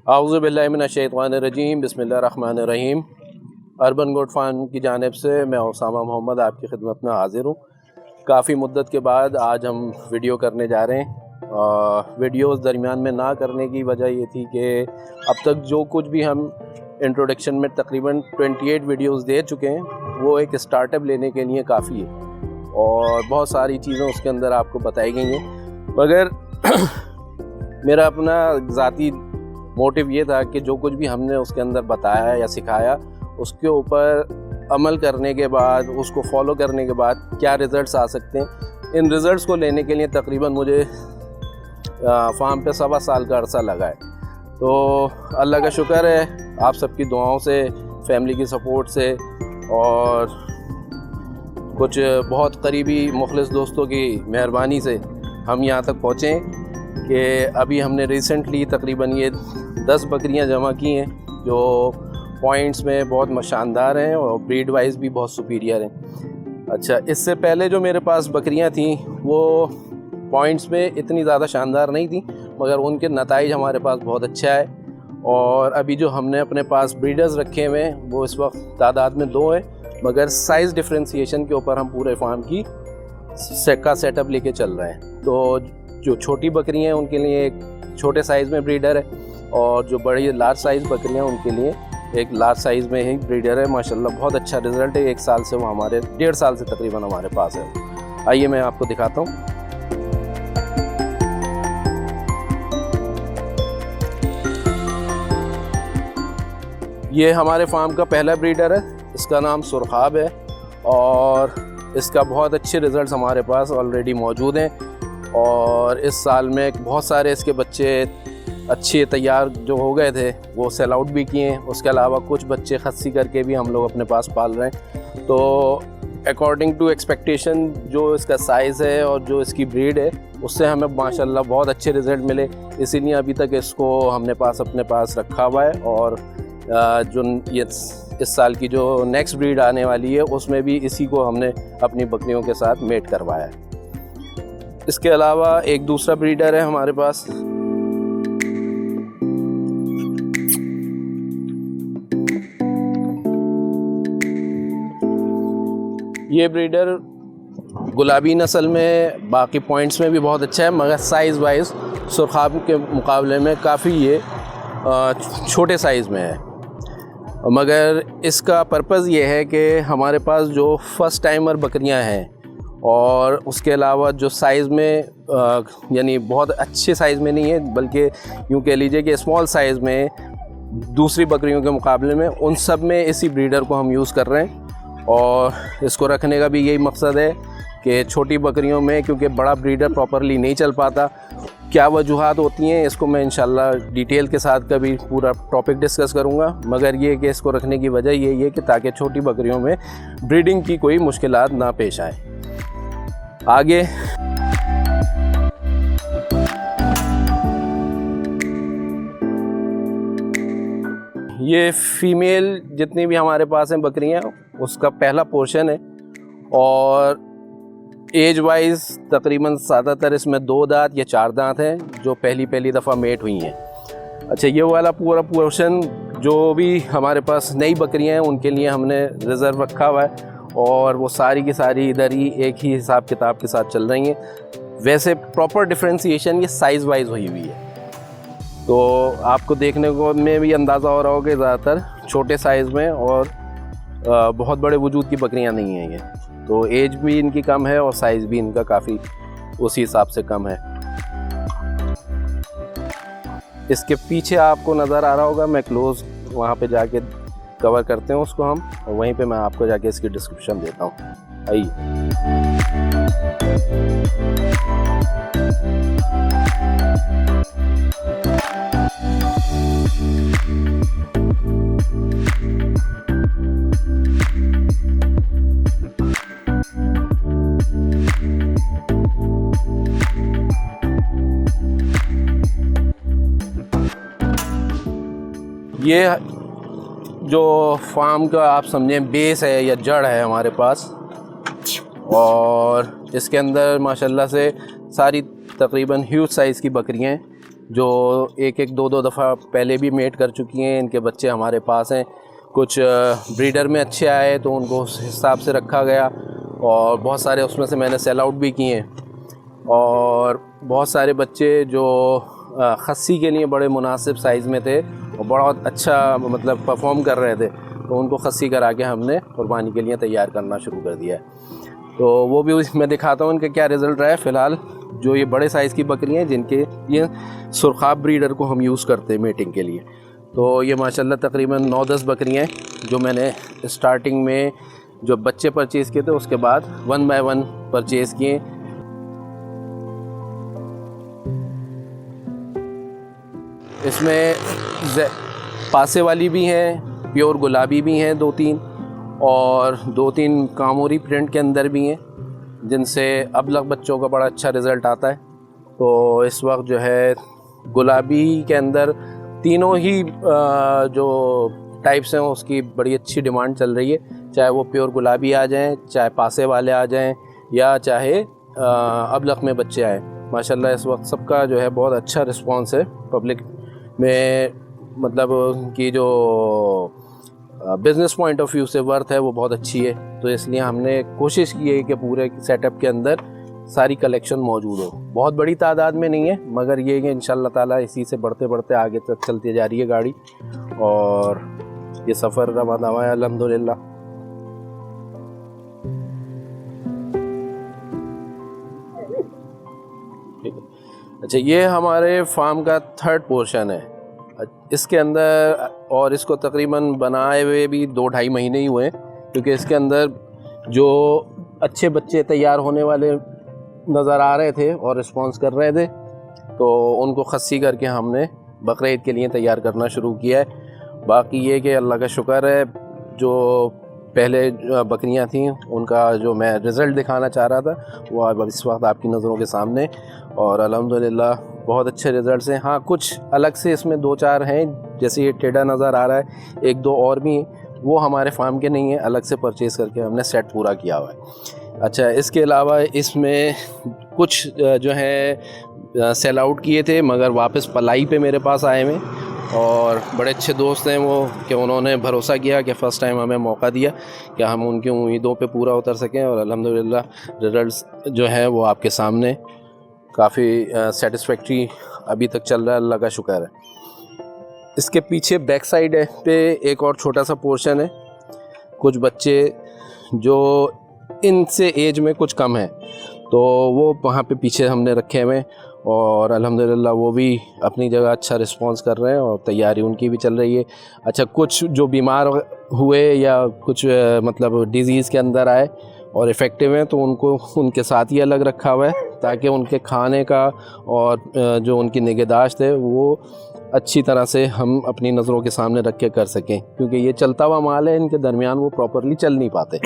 आऊज़ु बिल्लाहि मिनश्शैतानिर्रजीम बिस्मिल्लाहिर्रहमानिर्रहीम। Urban goat farm की जानिब से मैं उसामा मोहम्मद आपकी खिदमत में हाज़िर हूँ। काफ़ी मुद्दत के बाद आज हम वीडियो करने जा रहे हैं। वीडियोस दरमियान में ना करने की वजह ये थी कि अब तक जो कुछ भी हम इंट्रोडक्शन में तकरीबन 28 वीडियोस दे चुके हैं, वो एक स्टार्टअप लेने के लिए काफ़ी है और बहुत सारी चीज़ें उसके अंदर आपको बताई गई हैं। मगर मेरा अपना ज़ाती मोटिव ये था कि जो कुछ भी हमने उसके अंदर बताया या सिखाया, उसके ऊपर अमल करने के बाद, उसको फॉलो करने के बाद क्या रिज़ल्ट्स आ सकते हैं। इन रिज़ल्ट्स को लेने के लिए तकरीबन मुझे फार्म पे 1.25 साल का अरसा लगा है। तो अल्लाह का शुक्र है, आप सबकी दुआओं से, फैमिली की सपोर्ट से और कुछ बहुत करीबी मुखलिस दोस्तों की मेहरबानी से हम यहाँ तक पहुँचे कि अभी हमने रिसेंटली तकरीबन ये 10 बकरियां जमा की हैं, जो पॉइंट्स में बहुत शानदार हैं और ब्रीड वाइज भी बहुत सुपीरियर हैं। अच्छा, इससे पहले जो मेरे पास बकरियां थी वो पॉइंट्स में इतनी ज़्यादा शानदार नहीं थी, मगर उनके नताइज हमारे पास बहुत अच्छा है। और अभी जो हमने अपने पास ब्रीडर्स रखे हुए हैं वो इस वक्त तादाद में 2 हैं, मगर साइज़ डिफ्रेंसीशन के ऊपर हम पूरे फार्म की सेटअप लेके चल रहे हैं। तो जो छोटी बकरियां हैं उनके लिए एक छोटे साइज़ में ब्रीडर है और जो बड़ी लार्ज साइज़ बकरियां उनके लिए एक लार्ज साइज़ में ही ब्रीडर है। माशाल्लाह बहुत अच्छा रिज़ल्ट है। 1 साल से वो हमारे 1.5 साल से तकरीबन हमारे पास है। आइए मैं आपको दिखाता हूँ। ये हमारे फार्म का पहला ब्रीडर है, इसका नाम सुरखाब है और इसका बहुत अच्छे रिज़ल्ट हमारे पास ऑलरेडी मौजूद हैं। और इस साल में बहुत सारे इसके बच्चे अच्छे तैयार जो हो गए थे वो सेल आउट भी किए हैं। उसके अलावा कुछ बच्चे खस्सी करके भी हम लोग अपने पास पाल रहे हैं। तो अकॉर्डिंग टू एक्सपेक्टेशन जो इसका साइज़ है और जो इसकी ब्रीड है, उससे हमें माशाल्लाह बहुत अच्छे रिज़ल्ट मिले। इसीलिए अभी तक इसको हमने अपने पास रखा हुआ है। और जो ये इस साल की जो नेक्स्ट ब्रीड आने वाली है उसमें भी इसी को हमने अपनी बकरियों के साथ मेट करवाया है। इसके अलावा एक दूसरा ब्रीडर है हमारे पास, ये ब्रीडर गुलाबी नस्ल में बाकी पॉइंट्स में भी बहुत अच्छा है, मगर साइज़ वाइज सुरखाब के मुकाबले में काफ़ी ये छोटे साइज़ में है। मगर इसका पर्पज़ ये है कि हमारे पास जो फ़र्स्ट टाइमर बकरियां हैं और उसके अलावा जो साइज़ में यानी बहुत अच्छे साइज़ में नहीं है, बल्कि यूँ कह लीजिए कि स्मॉल साइज़ में दूसरी बकरियों के मुकाबले में, उन सब में इसी ब्रीडर को हम यूज़ कर रहे हैं। और इसको रखने का भी यही मकसद है कि छोटी बकरियों में, क्योंकि बड़ा ब्रीडर प्रॉपरली नहीं चल पाता, क्या वजूहात होती हैं इसको मैं इंशाल्लाह डिटेल के साथ कभी पूरा टॉपिक डिस्कस करूँगा। मगर ये कि इसको रखने की वजह यही है कि ताकि छोटी बकरियों में ब्रीडिंग की कोई मुश्किलात ना पेश आए। आगे ये फीमेल जितनी भी हमारे पास हैं बकरियां, उसका पहला पोर्शन है और एज वाइज तकरीबन ज़्यादातर इसमें 2 दांत या 4 दांत हैं जो पहली दफ़ा मेट हुई हैं। अच्छा, ये वाला पूरा पोर्शन जो भी हमारे पास नई बकरियां हैं उनके लिए हमने रिज़र्व रखा हुआ है और वो सारी की सारी इधर ही एक ही हिसाब किताब के साथ चल रही हैं। वैसे प्रॉपर डिफ्रेंसीशन ये साइज़ वाइज हुई हुई है, तो आपको देखने को में भी अंदाज़ा हो रहा होगा कि ज़्यादातर छोटे साइज़ में और बहुत बड़े वजूद की बकरियां नहीं हैं ये। तो एज भी इनकी कम है और साइज़ भी इनका काफ़ी उसी हिसाब से कम है। इसके पीछे आपको नज़र आ रहा होगा, मैं क्लोज़ वहाँ पे जाके कवर करते हैं उसको हम, और वहीं पे मैं आपको जाके इसकी डिस्क्रिप्शन देता हूँ। आइए। ये जो फार्म का आप समझें बेस है या जड़ है हमारे पास, और इसके अंदर माशाल्लाह से सारी तकरीबन ह्यूज साइज़ की बकरियां हैं। जो एक एक दो दो दफ़ा पहले भी मेट कर चुकी हैं। इनके बच्चे हमारे पास हैं। कुछ ब्रीडर में अच्छे आए तो उनको उस हिसाब से रखा गया, और बहुत सारे उसमें से मैंने सेल आउट भी किए हैं। और बहुत सारे बच्चे जो खस्सी के लिए बड़े मुनासिब साइज़ में थे और बहुत अच्छा मतलब परफॉर्म कर रहे थे, तो उनको खस्सी करा के हमने कुर्बानी के लिए तैयार करना शुरू कर दिया है। तो वो भी मैं दिखाता हूँ इनका क्या रिज़ल्ट रहा है। फ़िलहाल जो ये बड़े साइज़ की बकरियाँ हैं जिनके ये सुरखाब ब्रीडर को हम यूज़ करते हैं मेटिंग के लिए, तो ये माशाल्लाह तकरीबन 9-10 बकरियाँ हैं जो मैंने स्टार्टिंग में जो बच्चे परचेज़ किए थे उसके बाद 1 बाय 1 परचेज़ किए। इसमें पासे वाली भी हैं, प्योर गुलाबी भी हैं 2-3, और 2-3 कामोरी प्रिंट के अंदर भी हैं जिनसे अबलग बच्चों का बड़ा अच्छा रिज़ल्ट आता है। तो इस वक्त जो है गुलाबी के अंदर तीनों ही जो टाइप्स हैं उसकी बड़ी अच्छी डिमांड चल रही है, चाहे वो प्योर गुलाबी आ जाएं, चाहे पासे वाले आ जाएं, या चाहे अबलग में बच्चे आएँ। माशाल्लाह इस वक्त सबका जो है बहुत अच्छा रिस्पांस है पब्लिक में, मतलब उनकी जो बिज़नेस पॉइंट ऑफ व्यू से वर्थ है वो बहुत अच्छी है। तो इसलिए हमने कोशिश की है कि पूरे सेटअप के अंदर सारी कलेक्शन मौजूद हो। बहुत बड़ी तादाद में नहीं है, मगर ये कि इंशाल्लाह ताला इसी से बढ़ते बढ़ते आगे तक चलती जा रही है गाड़ी, और ये सफ़र रवा दवा है अल्हम्दुलिल्लाह। ठीक है, अच्छा ये हमारे फार्म का 3rd पोर्शन है। इसके अंदर, और इसको तकरीबन बनाए हुए भी 2-2.5 महीने ही हुए हैं, क्योंकि इसके अंदर जो अच्छे बच्चे तैयार होने वाले नज़र आ रहे थे और रिस्पांस कर रहे थे, तो उनको खस्सी करके हमने बकरा ईद के लिए तैयार करना शुरू किया है। बाकी ये कि अल्लाह का शुक्र है, जो पहले बकरियां थीं उनका जो मैं रिज़ल्ट दिखाना चाह रहा था वो अब इस वक्त आपकी नज़रों के सामने, और अल्हम्दुलिल्लाह बहुत अच्छे रिज़ल्ट्स हैं। हाँ, कुछ अलग से इसमें 2-4 हैं, जैसे ये टेढ़ा नज़र आ रहा है, 1-2 और भी हैं, वो हमारे फार्म के नहीं हैं, अलग से परचेज़ करके हमने सेट पूरा किया हुआ है। अच्छा, इसके अलावा इसमें कुछ जो है सेल आउट किए थे मगर वापस पलाई पे मेरे पास आए हुए, और बड़े अच्छे दोस्त हैं वो, कि उन्होंने भरोसा किया कि फ़र्स्ट टाइम हमें मौका दिया कि हम उनकी उम्मीदों पे पूरा उतर सकें, और अल्हम्दुलिल्लाह रिज़ल्ट्स जो है वो आपके सामने काफ़ी सेटिस्फैक्ट्री अभी तक चल रहा है, अल्लाह का शुक्र है। इसके पीछे बैक साइड है पे एक और छोटा सा पोर्शन है, कुछ बच्चे जो इनसे एज में कुछ कम है तो वो वहाँ पे पीछे हमने रखे हुए, और अल्हम्दुलिल्लाह वो भी अपनी जगह अच्छा रिस्पांस कर रहे हैं और तैयारी उनकी भी चल रही है। अच्छा, कुछ जो बीमार हुए या कुछ मतलब डिज़ीज़ के अंदर आए और इफ़ेक्टिव हैं, तो उनको उनके साथ ही अलग रखा हुआ है, ताकि उनके खाने का और जो उनकी निगहदाश्त है वो अच्छी तरह से हम अपनी नज़रों के सामने रख के कर सकें, क्योंकि ये चलता हुआ माल है, इनके दरमियान वो प्रॉपरली चल नहीं पाते।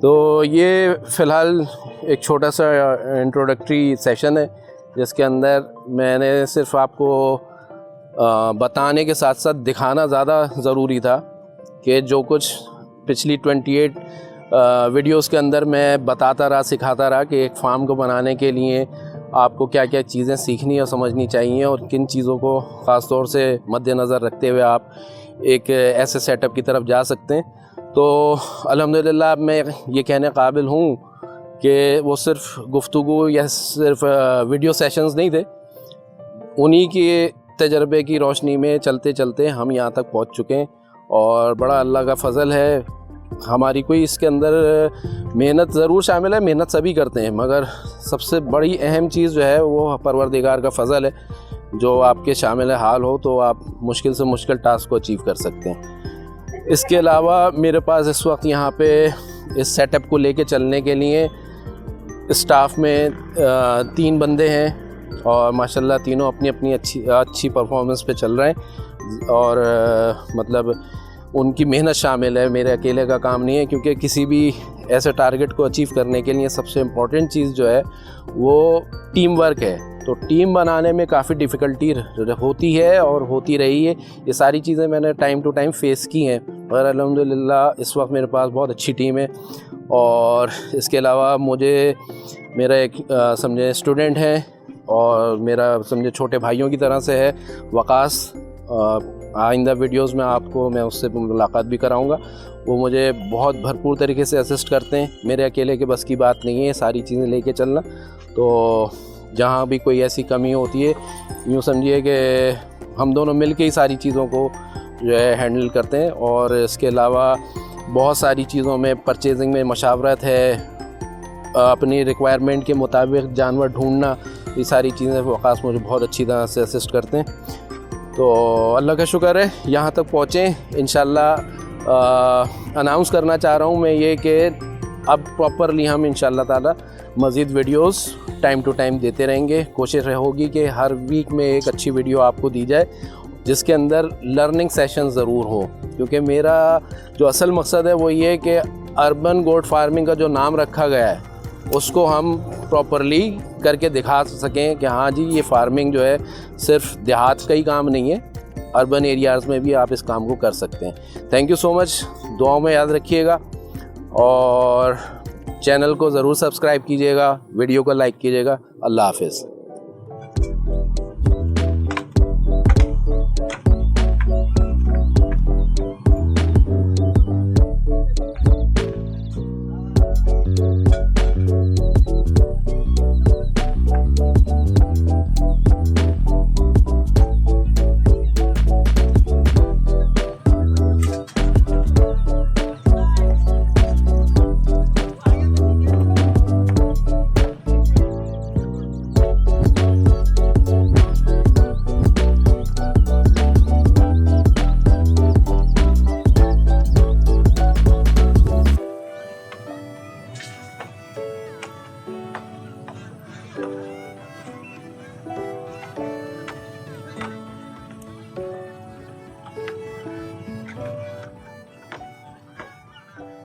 तो ये फ़िलहाल एक छोटा सा इंट्रोडक्टरी सेशन है, जिसके अंदर मैंने सिर्फ आपको बताने के साथ साथ दिखाना ज़्यादा ज़रूरी था कि जो कुछ पिछली 28 वीडियोस के अंदर मैं बताता रहा, सिखाता रहा कि एक फार्म को बनाने के लिए आपको क्या क्या चीज़ें सीखनी और समझनी चाहिए, और किन चीज़ों को ख़ास तौर से मद्देनज़र रखते हुए आप एक ऐसे सेटअप की तरफ जा सकते हैं। तो अल्हम्दुलिल्लाह मैं ये कहने काबिल हूँ कि वो सिर्फ़ गुफ्तगू या सिर्फ वीडियो सेशंस नहीं थे, उन्हीं के तजर्बे की रोशनी में चलते चलते हम यहाँ तक पहुँच चुके हैं, और बड़ा अल्लाह का फ़ज़ल है। हमारी कोई इसके अंदर मेहनत ज़रूर शामिल है, मेहनत सभी करते हैं, मगर सबसे बड़ी अहम चीज़ जो है वो परवरदिगार का फ़ज़ल है, जो आपके शामिल हाल हो तो आप मुश्किल से मुश्किल टास्क को अचीव कर सकते हैं। इसके अलावा मेरे पास इस वक्त यहाँ पे इस सेटअप को लेके चलने के लिए स्टाफ में 3 बंदे हैं, और माशाल्लाह तीनों अपनी अपनी अच्छी परफॉर्मेंस पे चल रहे हैं, और मतलब उनकी मेहनत शामिल है, मेरे अकेले का काम नहीं है, क्योंकि किसी भी ऐसे टारगेट को अचीव करने के लिए सबसे इम्पॉर्टेंट चीज़ जो है वो टीम वर्क है। तो टीम बनाने में काफ़ी डिफ़िकल्टी होती है और होती रही है, ये सारी चीज़ें मैंने टाइम टू टाइम फेस की हैं, पर अल्हम्दुलिल्लाह इस वक्त मेरे पास बहुत अच्छी टीम है। और इसके अलावा मुझे मेरा एक समझे स्टूडेंट है, और मेरा समझे छोटे भाइयों की तरह से है वकास। आइंदा वीडियोस में आपको मैं उससे मुलाकात भी कराऊंगा। वो मुझे बहुत भरपूर तरीके से असिस्ट करते हैं। मेरे अकेले के बस की बात नहीं है सारी चीज़ें लेके चलना। तो जहाँ भी कोई ऐसी कमी होती है, यूँ समझिए कि हम दोनों मिलके ही सारी चीज़ों को जो है हैंडल करते हैं। और इसके अलावा बहुत सारी चीज़ों में परचेजिंग में मशावरत है, अपनी रिक्वायरमेंट के मुताबिक जानवर ढूंढना, ये सारी चीज़ें वकास मुझे बहुत अच्छी तरह से असिस्ट करते हैं। तो अल्लाह का शुक्र है यहाँ तक पहुँचे। इंशाल्लाह अनाउंस करना चाह रहा हूँ मैं ये कि अब प्रॉपरली हम इंशाल्लाह ताला मज़ीद वीडियोस टाइम टू टाइम देते रहेंगे। कोशिश होगी कि हर वीक में एक अच्छी वीडियो आपको दी जाए जिसके अंदर लर्निंग सेशन ज़रूर हो, क्योंकि मेरा जो असल मकसद है वो ये कि अर्बन गोट फार्मिंग का जो नाम रखा गया है उसको हम प्रॉपरली करके दिखा सकें कि हाँ जी ये फार्मिंग जो है सिर्फ देहात का ही काम नहीं है, अर्बन एरियाज़ में भी आप इस काम को कर सकते हैं। थैंक यू सो मच, दुआओं में याद रखिएगा और चैनल को ज़रूर सब्सक्राइब कीजिएगा, वीडियो को लाइक कीजिएगा। अल्लाह हाफ़िज़।